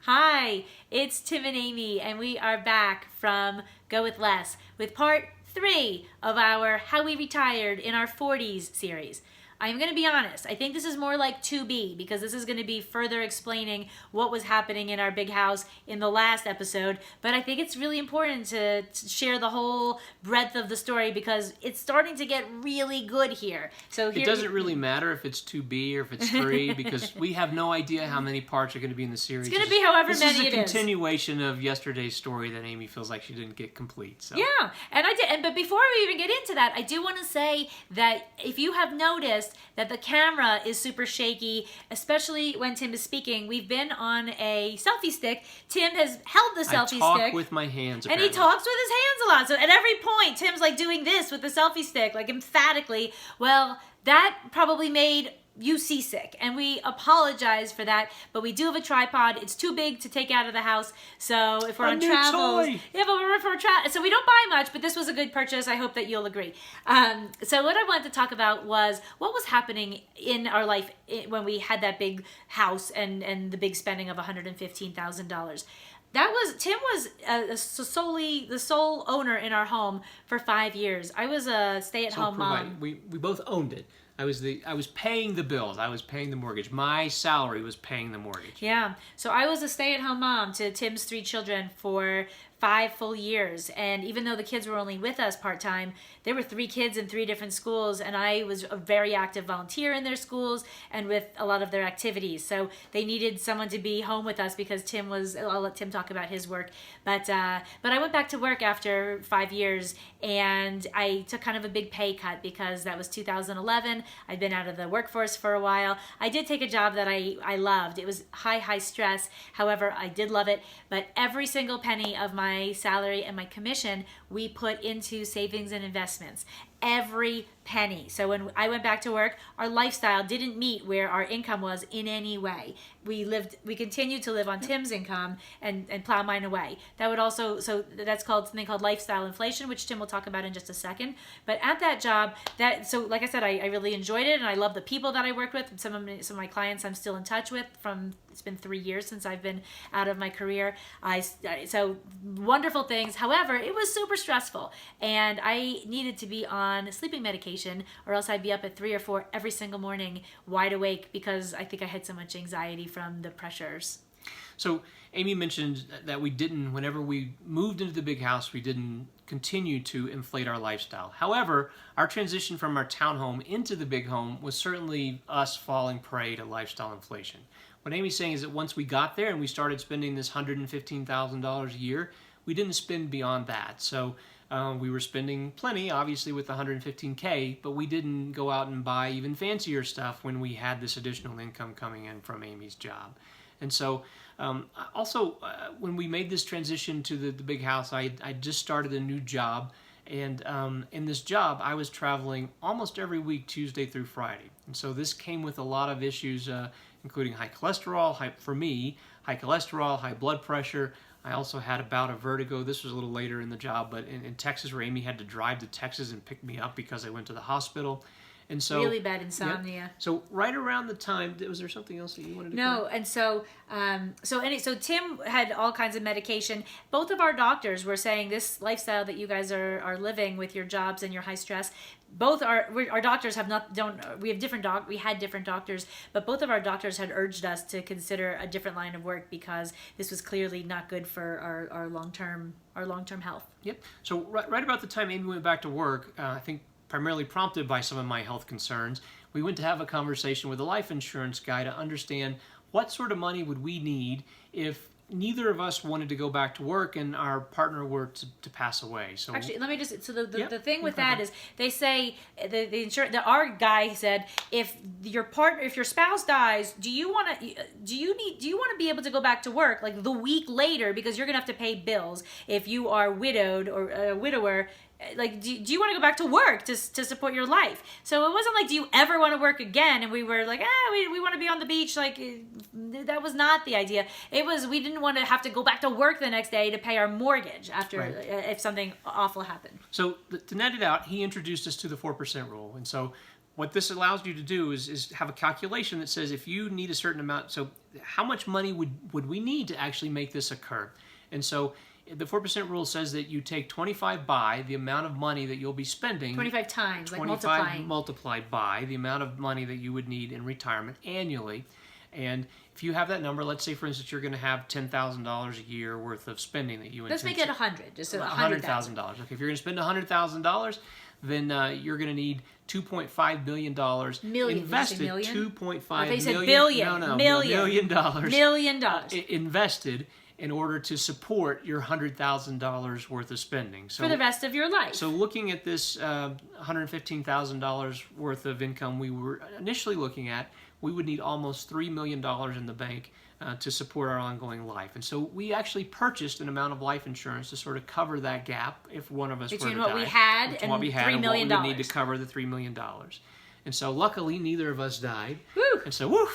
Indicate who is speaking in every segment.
Speaker 1: Hi, it's Tim and Amy, and we are back from Go With Less with part 3 of our How We Retired in Our 40s series. I'm going to be honest, I think this is more like 2B because this is going to be further explaining what was happening in our big house in the last episode, but I think it's really important to share the whole breadth of the story because it's starting to get really good here. So
Speaker 2: it doesn't really matter if it's 2B or if it's 3 because we have no idea how many parts are going to be in the series.
Speaker 1: It's going to be however many it is.
Speaker 2: This is a continuation of yesterday's story that Amy feels like she didn't get complete. So.
Speaker 1: Yeah, and I did. But before we even get into that, I do want to say that if you have noticed that the camera is super shaky, especially when Tim is speaking. We've been on a selfie stick. Tim has held the selfie stick.
Speaker 2: I talk with my hands, apparently.
Speaker 1: And he talks with his hands a lot. So at every point, Tim's like doing this with the selfie stick, like emphatically. Well, that probably made you seasick, and we apologize for that, but we do have a tripod. It's too big to take out of the house, so if we're on travels, so we don't buy much, but this was a good purchase. I hope that you'll agree. So what I wanted to talk about was what was happening in our life when we had that big house and the big spending of $115,000. Tim was solely the sole owner in our home for 5 years. I was a stay-at-home mom.
Speaker 2: We both owned it. I was paying the bills. I was paying the mortgage. My salary was paying the mortgage.
Speaker 1: Yeah. So I was a stay-at-home mom to Tim's 3 children for 5 full years. And even though the kids were only with us part-time, there were 3 kids in 3 different schools, and I was a very active volunteer in their schools and with a lot of their activities. So they needed someone to be home with us because I'll let Tim talk about his work. But I went back to work after 5 years, and I took kind of a big pay cut because that was 2011. I'd been out of the workforce for a while. I did take a job that I loved. It was high stress. However, I did love it. But every single penny of my salary and my commission, we put into savings and investments. Every penny. So when I went back to work, our lifestyle didn't meet where our income was in any way. We continued to live on Tim's income and plow mine away. That would also, so that's called something called lifestyle inflation, which Tim will talk about in just a second. But at that job, so like I said, I really enjoyed it, and I love the people that I worked with. Some of my clients I'm still in touch with it's been 3 years since I've been out of my career. So wonderful things. However, it was super stressful, and I needed to be on sleeping medication, or else I'd be up at 3 or 4 every single morning, wide awake, because I think I had so much anxiety from the pressures.
Speaker 2: So Amy mentioned that whenever we moved into the big house, we didn't continue to inflate our lifestyle. However, our transition from our townhome into the big home was certainly us falling prey to lifestyle inflation. What Amy's saying is that once we got there and we started spending this $115,000 a year, we didn't spend beyond that. So we were spending plenty, obviously, with the $115K, but we didn't go out and buy even fancier stuff when we had this additional income coming in from Amy's job. And so also, when we made this transition to the big house, I just started a new job. And in this job, I was traveling almost every week, Tuesday through Friday. And so this came with a lot of issues, including high cholesterol, high cholesterol, high blood pressure. I also had a bout of vertigo. This was a little later in the job, but in Texas, where Amy had to drive to Texas and pick me up because I went to the hospital. And so
Speaker 1: really bad insomnia.
Speaker 2: Yeah. So right around the time, was there something else that you wanted to
Speaker 1: No, and so Tim had all kinds of medication. Both of our doctors were saying this lifestyle that you guys are living with your jobs and your high stress. Our doctors we had different doctors, but both of our doctors had urged us to consider a different line of work because this was clearly not good for our long-term health.
Speaker 2: Yep. So right about the time Amy went back to work, I think primarily prompted by some of my health concerns, we went to have a conversation with a life insurance guy to understand what sort of money would we need if neither of us wanted to go back to work and our partner were to pass away. So
Speaker 1: actually, let me just, so the thing with that is they say our guy said, if your spouse dies, do you want to be able to go back to work like the week later, because you're gonna have to pay bills if you are widowed or a widower. Like, do you want to go back to work to support your life? So it wasn't like, do you ever want to work again? And we were like, we want to be on the beach. Like, that was not the idea. It was, we didn't want to have to go back to work the next day to pay our mortgage after if something awful happened.
Speaker 2: So to net it out, he introduced us to the 4% rule. And so what this allows you to do is have a calculation that says if you need a certain amount, so how much money would we need to actually make this occur? And so the 4% rule says that you take 25 by the amount of money that you'll be spending.
Speaker 1: 25 times, like
Speaker 2: 25
Speaker 1: multiplying.
Speaker 2: multiplied by the amount of money that you would need in retirement annually. And if you have that number, let's say, for instance, you're going to have $10,000 a year worth of spending that you
Speaker 1: Let's make it 100, just
Speaker 2: $100,000.
Speaker 1: $100,000.
Speaker 2: Okay, if you're going to spend $100,000, then you're going to need $2.5 billion
Speaker 1: Million,
Speaker 2: invested.
Speaker 1: did you say million?
Speaker 2: $2.5
Speaker 1: they said
Speaker 2: million.
Speaker 1: billion.
Speaker 2: No,
Speaker 1: Million.
Speaker 2: $1 million.
Speaker 1: Million dollars.
Speaker 2: Invested in order to support your $100,000 worth of spending. So,
Speaker 1: for the rest of your life.
Speaker 2: so looking at this $115,000 worth of income we were initially looking at, we would need almost $3 million in the bank to support our ongoing life. And so we actually purchased an amount of life insurance to sort of cover that gap if one of us
Speaker 1: Between
Speaker 2: were to
Speaker 1: what
Speaker 2: die.
Speaker 1: we had
Speaker 2: Between
Speaker 1: and
Speaker 2: what we had
Speaker 1: $3
Speaker 2: and
Speaker 1: million.
Speaker 2: what we would need to cover the $3 million. And so luckily neither of us died.
Speaker 1: Woo!
Speaker 2: And so woo!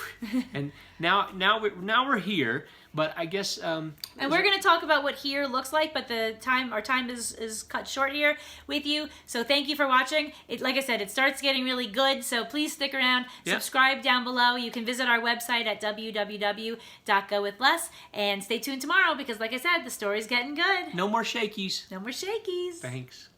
Speaker 2: And now we're here. But I guess
Speaker 1: and we're going to talk about what here looks like, but our time is cut short here with you. So thank you for watching. Like I said, it starts getting really good, so please stick around.
Speaker 2: Yep.
Speaker 1: Subscribe down below. You can visit our website at www.gowithless, and stay tuned tomorrow because, like I said, the story's getting good.
Speaker 2: no more shakies.
Speaker 1: No more shakies.
Speaker 2: Thanks.